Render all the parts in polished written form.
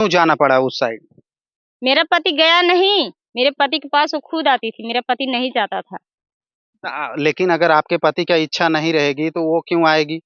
क्यों जाना पड़ा उस साइड? मेरा पति गया नहीं, मेरे पति के पास वो खुद आती थी, मेरा पति नहीं जाता था। लेकिन अगर आपके पति का इच्छा नहीं रहेगी तो वो क्यों आएगी?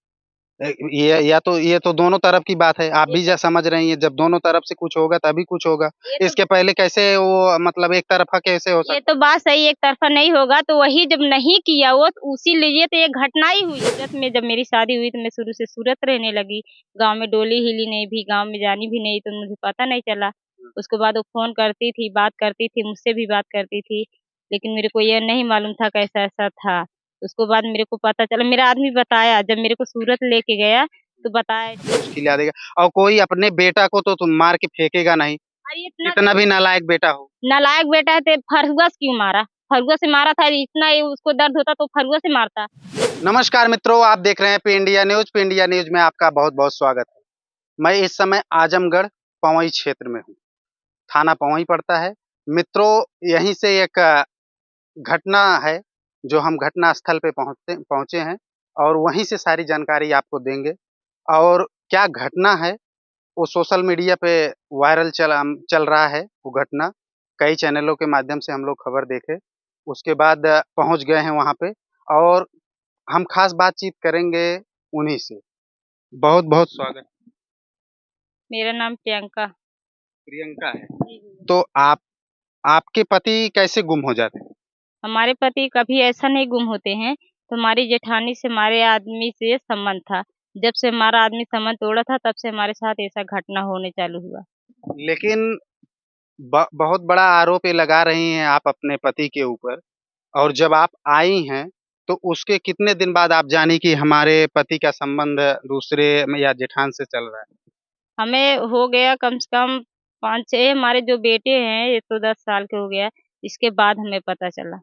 ये तो दोनों तरफ की बात है। आप ये भी समझ रही हैं, जब दोनों तरफ से कुछ होगा तभी कुछ होगा। ये तो इसके पहले कैसे वो मतलब एक तरफा कैसे हो ये सकता? तो बात सही, एक तरफा नहीं होगा तो वही जब नहीं किया वो तो उसी लिए तो ये घटना ही हुई। सूरत में जब मेरी शादी हुई तो मैं शुरू से सूरत रहने लगी। गांव में डोली हिली नहीं, भी गांव में जानी भी नहीं तो मुझे पता नहीं चला। उसके बाद वो फोन करती थी, बात करती थी, मुझसे भी बात करती थी, लेकिन मेरे को ये नहीं मालूम था कैसा ऐसा था। उसके बाद मेरे को पता चला, मेरा आदमी बताया जब मेरे को सूरत लेके गया तो बताया। खिला देगा। और कोई अपने बेटा को तो तुम मार के फेंकेगा नहीं, अरे इतना कितना भी नालायक बेटा हो। नालायक बेटा है तो फरुआ से क्यों मारा? फरुआ से मारा था, इतना ही उसको दर्द होता तो फरुआ से मारता। नमस्कार मित्रों, आप देख रहे हैं P India news. P India news में आपका बहुत बहुत स्वागत है। मैं इस समय आजमगढ़ पवई क्षेत्र में हूँ। थाना पवई पड़ता है। मित्रों, यहीं से एक घटना है जो हम घटना स्थल पे पहुंचे हैं और वहीं से सारी जानकारी आपको देंगे। और क्या घटना है वो सोशल मीडिया पे वायरल चल रहा है। वो घटना कई चैनलों के माध्यम से हम लोग खबर देखे, उसके बाद पहुंच गए हैं वहां पे और हम खास बातचीत करेंगे उन्हीं से। बहुत बहुत स्वागत। मेरा नाम प्रियंका। प्रियंका है। तो आपके पति कैसे गुम हो जाते हैं? हमारे पति कभी ऐसा नहीं गुम होते हैं। तो हमारी जेठानी से हमारे आदमी से संबंध था। जब से हमारा आदमी संबंध तोड़ा था तब से हमारे साथ ऐसा घटना होने चालू हुआ। लेकिन बहुत बड़ा आरोप ये लगा रही हैं आप अपने पति के ऊपर। और जब आप आई हैं तो उसके कितने दिन बाद आप जानी कि हमारे पति का संबंध दूसरे या जेठान से चल रहा है? हमें हो गया कम से कम 5-6, हमारे जो बेटे हैं ये तो 10 साल के हो गया। इसके बाद हमें पता चला।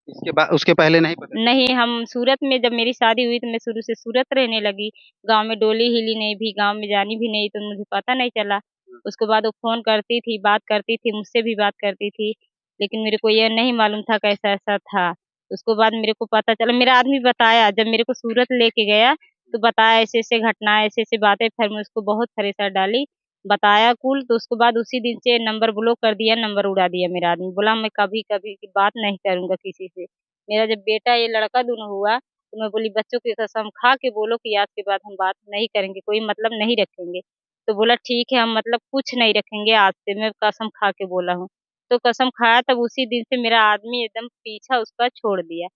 इसके बाद उसके पहले नहीं पता? नहीं, हम सूरत में जब मेरी शादी हुई तो मैं शुरू से सूरत रहने लगी। गांव में डोली हिली नहीं, भी गांव में जानी भी नहीं तो मुझे पता नहीं चला। उसके बाद वो फोन करती थी, बात करती थी, मुझसे भी बात करती थी, लेकिन मेरे को ये नहीं मालूम था कैसा ऐसा था। उसके बाद मेरे को पता चला, मेरा आदमी बताया जब मेरे को सूरत लेके गया तो बताया ऐसे ऐसे घटना है, ऐसे ऐसे बातें। फिर मैं उसको बहुत प्रेशर डाली, बताया कुल। तो उसके बाद उसी दिन से नंबर ब्लॉक कर दिया, नंबर उड़ा दिया। मेरा आदमी बोला मैं कभी कभी की बात नहीं करूंगा किसी से। मेरा जब बेटा ये लड़का दोनों हुआ तो मैं बोली बच्चों की कसम खा के बोलो कि आज के बाद हम बात नहीं करेंगे, कोई मतलब नहीं रखेंगे। तो बोला ठीक है, हम मतलब कुछ नहीं रखेंगे आज से, मैं कसम खा के बोला हूँ। तो कसम खाया, तब उसी दिन से मेरा आदमी एकदम पीछा उसका छोड़ दिया।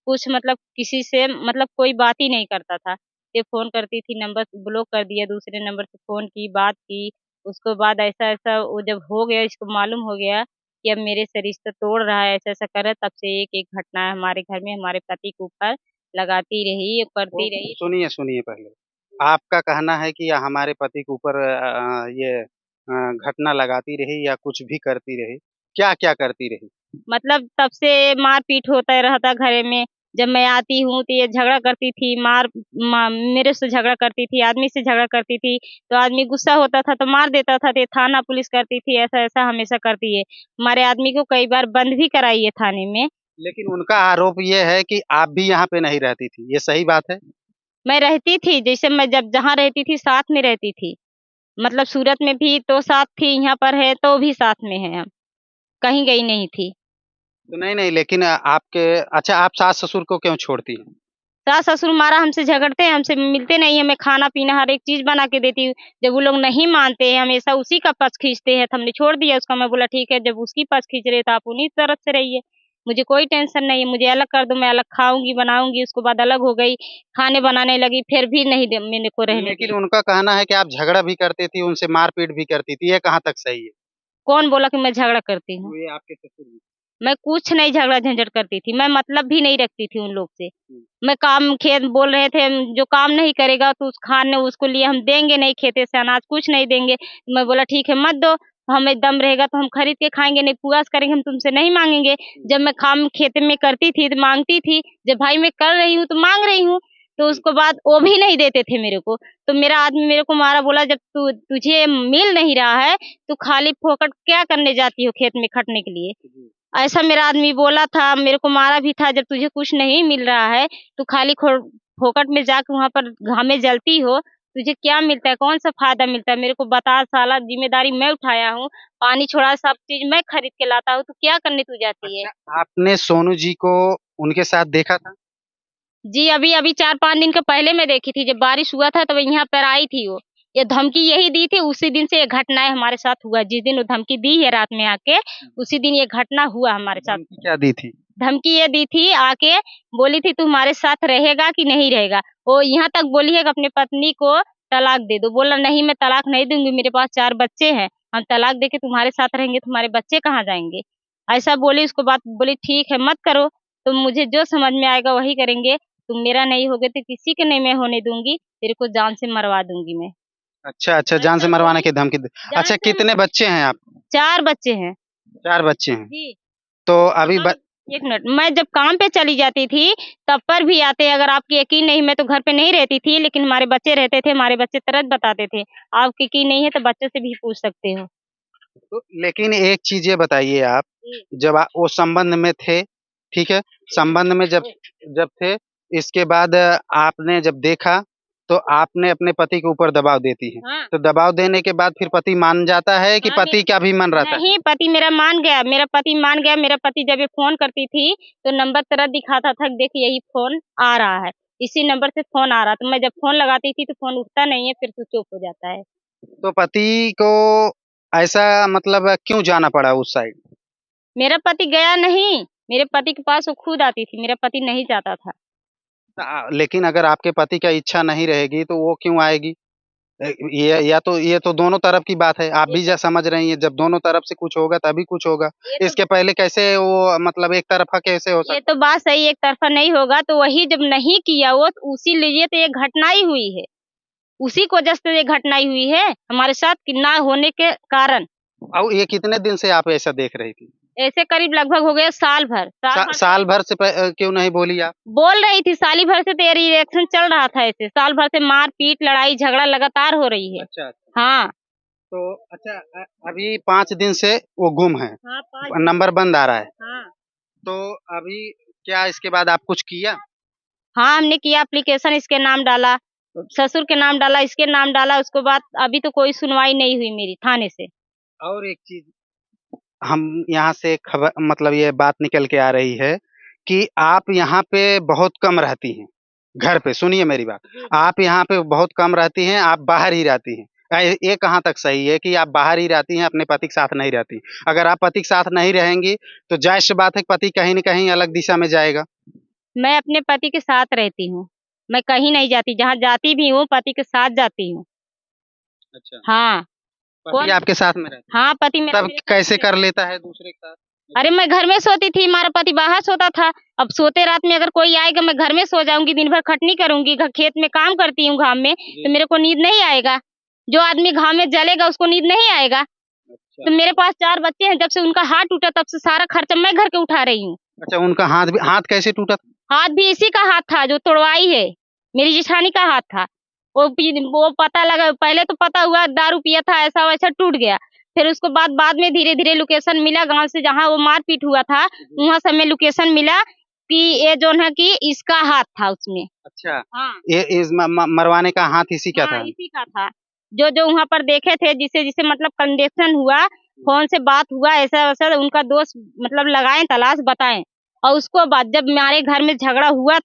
कुछ मतलब किसी से मतलब कोई बात ही नहीं करता था। ये फोन करती थी, नंबर ब्लॉक कर दिया, दूसरे नंबर से फोन की, बात की। उसके बाद ऐसा ऐसा वो जब हो गया, इसको मालूम हो गया कि अब मेरे से रिश्ता तोड़ रहा है, ऐसा ऐसा कर रहा है, तब से एक एक घटना हमारे घर में हमारे पति के ऊपर लगाती रही, करती रही। सुनिए सुनिए, पहले आपका कहना है कि हमारे पति के ऊपर ये घटना लगाती रही या कुछ भी करती रही। क्या क्या करती रही? मतलब तब से मारपीट होता रहता घर में। जब मैं आती हूँ तो ये झगड़ा करती थी, मेरे से झगड़ा करती थी, आदमी से झगड़ा करती थी। तो आदमी गुस्सा होता था तो मार देता था, तो ये थाना पुलिस करती थी, ऐसा ऐसा हमेशा करती है। हमारे आदमी को कई बार बंद भी कराई है थाने में। लेकिन उनका आरोप ये है कि आप भी यहाँ पे नहीं रहती थी, ये सही बात है? मैं रहती थी, जैसे मैं जब जहाँ रहती थी साथ में रहती थी। मतलब सूरत में भी तो साथ थी, यहाँ पर है तो भी साथ में है हम, कहीं गई नहीं थी। तो नहीं नहीं, लेकिन आपके अच्छा, आप सास ससुर को क्यों छोड़ती हैं? सास ससुर हमारा हमसे झगड़ते हैं, हमसे मिलते नहीं है। मैं खाना पीना हर एक चीज बना के देती हूँ। जब वो लोग नहीं मानते हैं, हमेशा उसी का पक्ष खींचते हैं, तो हमने छोड़ दिया उसका। मैं बोला ठीक है, जब उसकी पक्ष खींच रहे तो आप उन्हीं तरफ से रहिए, मुझे कोई टेंशन नहीं है। मुझे अलग कर दो, मैं अलग खाऊंगी बनाऊंगी। उसके बाद अलग हो गई, खाने बनाने लगी, फिर भी नहीं मेरे को रहने लेकिन दी। उनका कहना है कि आप झगड़ा भी करती थी, उनसे मारपीट भी करती थी, ये कहाँ तक सही है? कौन बोला कि मैं झगड़ा करती हूँ? ये आपके ससुर जी। मैं कुछ नहीं झगड़ा झंझट करती थी, मैं मतलब भी नहीं रखती थी उन लोग से। हम्म। मैं काम खेत बोल रहे थे, जो काम नहीं करेगा तो उस खाने उसको लिए हम देंगे नहीं, खेते से अनाज कुछ नहीं देंगे। मैं बोला ठीक है मत दो, हमें दम रहेगा तो हम खरीद के खाएंगे, नहीं पुआस करेंगे, हम तुमसे नहीं मांगेंगे। जब मैं काम खेत में करती थी तो मांगती थी, जब भाई मैं कर रही हूँ तो मांग रही हूँ। तो उसके बाद वो भी नहीं देते थे मेरे को। तो मेरा आदमी मेरे को मारा, बोला जब तुझे मिल नहीं रहा है तो खाली फोकट क्या करने जाती हो खेत में खटने के लिए। ऐसा मेरा आदमी बोला था, मेरे को मारा भी था। जब तुझे कुछ नहीं मिल रहा है तो खाली फोकट में जाकर वहां पर घामे जलती हो, तुझे क्या मिलता है, कौन सा फायदा मिलता है मेरे को बता, साला जिम्मेदारी मैं उठाया हूँ, पानी छोड़ा, सब चीज मैं खरीद के लाता हूँ, तो क्या करने तू जाती है? अच्छा, आपने सोनू जी को उनके साथ देखा था? जी अभी अभी 4-5 दिन के पहले मैं देखी थी, जब बारिश हुआ था तब यहाँ पर आई थी वो। ये धमकी यही दी थी, उसी दिन से ये घटनाएं हमारे साथ हुआ। जिस दिन वो धमकी दी है रात में आके, उसी दिन ये घटना हुआ हमारे साथ। धमकी क्या दी थी? धमकी ये दी थी आके, बोली थी तू हमारे साथ रहेगा कि नहीं रहेगा। वो यहाँ तक बोली है कि अपने पत्नी को तलाक दे दो। बोला नहीं, मैं तलाक नहीं दूंगी, मेरे पास 4 बच्चे हैं, हम तलाक देके तुम्हारे साथ रहेंगे, तुम्हारे बच्चे कहाँ जाएंगे? ऐसा बोली। उसको बात बोली ठीक है मत करो, तुम मुझे जो समझ में आएगा वही करेंगे, तुम मेरा नहीं होगे तो किसी के नहीं मैं होने दूंगी, तेरे को जान से मरवा दूंगी मैं। अच्छा अच्छा, जान से ऐसा मरवाने बोली। की धमकी जान अच्छा, से कितने बच्चे हैं आप? 4 बच्चे हैं। 4 बच्चे हैं। जी। तो अभी हम 1 मिनट, मैं जब काम पे चली जाती थी तब पर भी आते, अगर आपकी यकीन नहीं, मैं तो घर पे नहीं रहती थी, लेकिन हमारे बच्चे रहते थे, हमारे बच्चे तुरंत बताते थे। आपकी यकीन नहीं है तो बच्चों से भी पूछ सकते हो। तो लेकिन एक चीज़ ये बताइए आप, जी। जब वो संबंध में थे, ठीक है? संबंध में जब जब थे, इसके बाद आपने जब देखा, तो आपने अपने पति के ऊपर दबाव देती हैं। हाँ। तो दबाव देने के बाद फिर पति मान जाता है कि हाँ, पति का भी मन रहता है? नहीं, पति मेरा मान गया, मेरा पति मान गया। मेरा पति जब ये फ़ोन करती थी, तो नंबर तुरंत दिखाता था कि देख यही फ़ोन आ रहा है, इसी नंबर से फ़ोन आ रहा। तो मैं जब फ़ोन लगाती थी तो फ़ोन उठता नहीं है, फिर स्विच ऑफ हो जाता है। तो पति को ऐसा मतलब क्यों जाना पड़ा उस साइड? मेरा पति गया नहीं, मेरे पति के पास वो खुद आती थी, मेरा पति नहीं जाता था। लेकिन अगर आपके पति का इच्छा नहीं रहेगी, तो वो क्यों आएगी? ये तो दोनों तरफ की बात है। आप भी समझ रही हैं, जब दोनों तरफ से कुछ होगा तभी कुछ होगा। ये तो इसके पहले कैसे वो मतलब एक तरफ़ा कैसे हो ये सकता? तो बात सही, एक तरफ़ा नहीं होगा, तो वही जब नहीं किया वो, तो उसी लिए तो ये घटना ही हुई है। उसी की वजह से ये घटना ही हुई है, हमारे साथ कि ना होने के कारण। और ये कितने दिन से आप ऐसा देख रही थी? ऐसे करीब लगभग हो गया साल भर। साल भर से क्यों नहीं बोली आप? बोल रही थी, साली भर से तो ये रिएक्शन चल रहा था ऐसे, साल भर से मार-पीट, लड़ाई झगड़ा लगातार हो रही है। अच्छा, अच्छा। हाँ। तो अच्छा, अभी 5 दिन से वो गुम है, हाँ, 5 नंबर बंद आ रहा है। हाँ। तो अभी क्या इसके बाद आप कुछ किया? हाँ, हमने किया, एप्लीकेशन इसके नाम डाला, ससुर के नाम डाला, इसके नाम डाला, उसके बाद अभी तो कोई सुनवाई नहीं हुई मेरी थाने से। और एक चीज़ हम यहाँ से खबर मतलब ये बात निकल के आ रही है कि आप यहाँ पे बहुत कम रहती हैं, घर पे सुनिए मेरी बात। आप यहाँ पे बहुत कम रहती हैं, आप बाहर ही रहती हैं। ये कहाँ तक सही है कि आप बाहर ही रहती हैं, अपने पति के साथ नहीं रहती? अगर आप पति के साथ नहीं रहेंगी, तो ज़ाहिर-सी बात है कि पति कहीं न कहीं अलग दिशा में जाएगा। मैं अपने पति के साथ रहती हूँ, मैं कहीं नहीं जाती, जहाँ जाती भी हूँ पति के साथ जाती हूँ। अच्छा। हाँ। पति कौन? आपके साथ में रहते हाँ, पति हैं, मेरा तब मेरे साथ कैसे में। कर लेता है दूसरे के साथ? अरे मैं घर में सोती थी, हमारा पति बाहर सोता था। अब सोते रात में अगर कोई आएगा, मैं घर में सो जाऊँगी, दिन भर खटनी करूँगी, खेत में काम करती हूँ घाम में, तो मेरे को नींद नहीं आएगा। जो आदमी घाम में जलेगा उसको नींद नहीं आएगा। अच्छा। तो मेरे पास 4 बच्चे हैं, जब से उनका हाथ टूटा तब से सारा खर्चा मैं घर के उठा रही हूँ। अच्छा, उनका हाथ कैसे टूटा था? हाथ भी इसी का हाथ था जो तोड़वाई है, मेरी जेठानी का हाथ था। वो पता लगा, पहले तो पता हुआ दारू पिया था, ऐसा-वैसा टूट गया। फिर उसके बाद में धीरे-धीरे लोकेशन मिला गाँव से, जहाँ वो मारपीट हुआ था, वहाँ से हमें लोकेशन मिला कि ये जो है कि इसका हाथ था उसमें। अच्छा, हाँ। ये इस म म मरवाने का हाथ इसी का हाँ, था? इसी का था। जो वहाँ पर देखे थे, जिसे मतलब कंडीशन हुआ, फ़ोन से बात हुआ, ऐसा-वैसा उनका दोस्त मतलब लगाएँ तलाश बताएँ। और उसको बाद जब हमारे घर में झगड़ा हुआ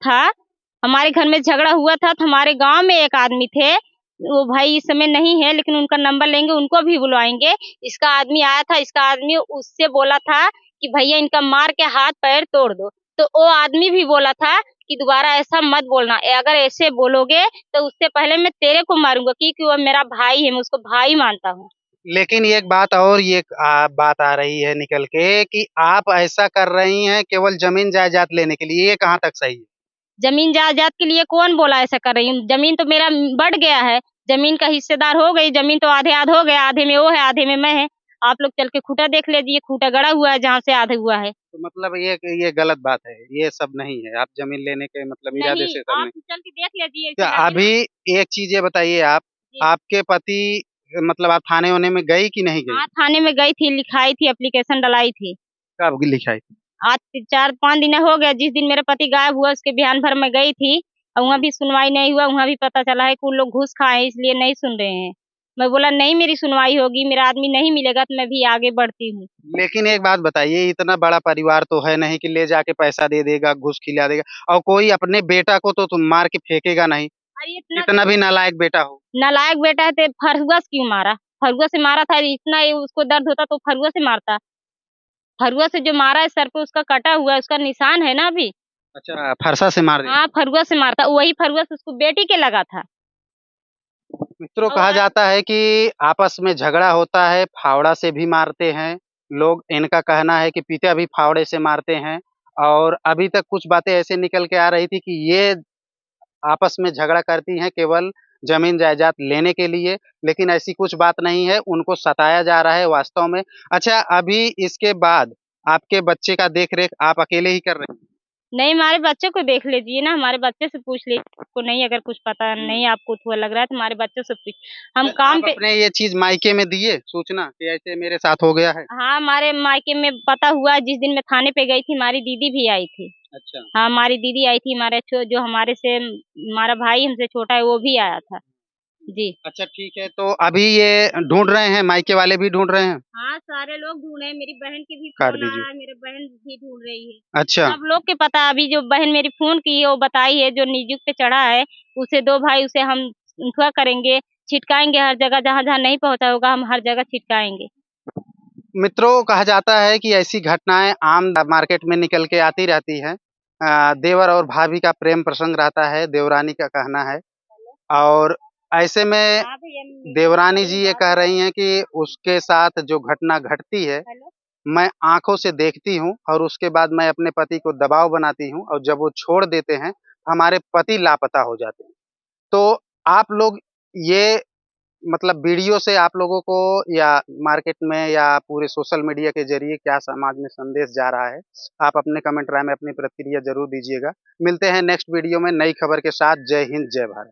था, तो हमारे गाँव में एक आदमी थे, वो भाई इस समय नहीं है, लेकिन उनका नंबर लेंगे, उनको भी बुलवाएँगे। इसका आदमी आया था, इसका आदमी उससे बोला था कि भैया इनका मार के हाथ-पैर तोड़ दो। तो वो आदमी भी बोला था कि दोबारा ऐसा मत बोलना, अगर ऐसे बोलोगे तो उससे पहले मैं तेरे को मारूँगा, क्योंकि वो मेरा भाई है, मैं उसको भाई मानता हूँ। लेकिन एक बात और ये बात आ रही है निकल के कि आप ऐसा कर रही हैं केवल ज़मीन जायदाद लेने के लिए, ये कहाँ तक सही है? ज़मीन जायदाद के लिए कौन बोला ऐसा कर रही हूँ? ज़मीन तो मेरा बढ़ गया है, ज़मीन का हिस्सेदार हो गई, ज़मीन तो आधे-आध हो गया, आधे में वो है, आधे में मैं है। आप लोग चल के खूँटा देख लीजिए, खूँटा गड़ा हुआ है जहाँ से आधा हुआ है। तो मतलब ये गलत बात है, ये सब नहीं है। आप ज़मीन लेने के मतलब इरादे नहीं, से सब आप नहीं। चल के देख लीजिए तो इसी लगे ना। अभी एक चीज़ ये बताइए आप, जी। आपके पति मतलब आप थाने-वाने में गई कि नहीं गई? हाँ, थाने में गई थी, लिखाई थी, एप्लीकेशन डलाई थी। कब लिखाई थी? आज 4-5 दिन हो गए, जिस दिन मेरा पति गायब हुआ उसके बिहान भर मैं गई थी, और वहाँ भी सुनवाई नहीं हुआ। वहाँ भी पता चला है कि उन लोग घूस खाए हैं, इसलिए नहीं सुन रहे हैं। मैं बोला नहीं, मेरी सुनवाई होगी, मेरा आदमी नहीं मिलेगा तो मैं भी आगे बढ़ती हूँ। लेकिन एक बात बताइए, इतना बड़ा परिवार तो है नहीं कि ले जाके पैसा दे देगा, घूस खिला देगा, और कोई अपने बेटा को तो तुम मार के फेंकेगा नहीं, अरे इतना इतना भी नालायक बेटा हो। नालायक बेटा है तो फरुआ से क्यों मारा? फरुआ से मारा था, इतना उसको दर्द होता तो फरुआ से मारता। फरुआ से जो मारा है, सर पे उसका कटा हुआ है, उसका निशान है ना अभी। अच्छा, फरसा से मार दिया। हाँ, फरुआ से मारता, वही फरुआ से उसको बेटी के लगा था। मित्रों, और कहा जाता है कि आपस में झगड़ा होता है, फावड़ा से भी मारते हैं लोग। इनका कहना है कि पिता भी फावड़े से मारते हैं, और अभी तक कुछ बातें ऐसे निकल के आ रही थी कि ये आपस में झगड़ा करती हैं केवल जमीन जायदाद लेने के लिए, लेकिन ऐसी कुछ बात नहीं है, उनको सताया जा रहा है वास्तव में। अच्छा, अभी इसके बाद आपके बच्चे का देख रेख आप अकेले ही कर रहे हैं? नहीं, हमारे बच्चे को देख लीजिए ना, हमारे बच्चे से पूछ लीजिए। आपको नहीं, अगर कुछ पता नहीं, आपको थोड़ा लग रहा है तो हमारे बच्चों से पूछ। हम तो काम आप पे। अपने ये चीज मायके में दिए सूचना कि ऐसे मेरे साथ हो गया है? हाँ, हमारे मायके में पता हुआ, जिस दिन मैं थाने पे गई थी हमारी दीदी भी आई थी। अच्छा। हाँ, हमारी दीदी आई थी, हमारे जो हमारे से हमारा भाई हमसे छोटा है वो भी आया था। जी। अच्छा, ठीक है, तो अभी ये ढूंढ रहे हैं, मायके वाले भी ढूंढ रहे हैं? हाँ, सारे लोग ढूंढ रहे हैं, मेरी बहन की भी काट फोन दीजिए। आया है, मेरी बहन भी ढूंढ रही है। अच्छा। सब लोग के पता है। अभी जो बहन मेरी फोन की है वो बताई है, जो निजुक पे चढ़ा है उसे दो भाई, उसे हम इंथुआ करेंगे, छिटकाएंगे हर जगह, जहाँ जहाँ नहीं पहुंचा होगा हम हर जगह छिटकाएंगे। मित्रों, कहा जाता है कि ऐसी घटनाएं आम मार्केट में निकल के आती रहती हैं। देवर और भाभी का प्रेम प्रसंग रहता है, देवरानी का कहना है। और ऐसे में हाँ भैया, देवरानी जी ये कह रही हैं कि उसके साथ जो घटना घटती है, हेलो। मैं आंखों से देखती हूँ, और उसके बाद मैं अपने पति को दबाव बनाती हूँ, और जब वो छोड़ देते हैं हमारे पति लापता हो जाते हैं। तो आप लोग ये, मतलब वीडियो से आप लोगों को या मार्केट में या पूरे सोशल मीडिया के जरिए क्या समाज में संदेश जा रहा है, आप अपने कमेंट राय में अपनी प्रतिक्रिया जरूर दीजिएगा। मिलते हैं नेक्स्ट वीडियो में नई खबर के साथ। जय हिंद, जय भारत।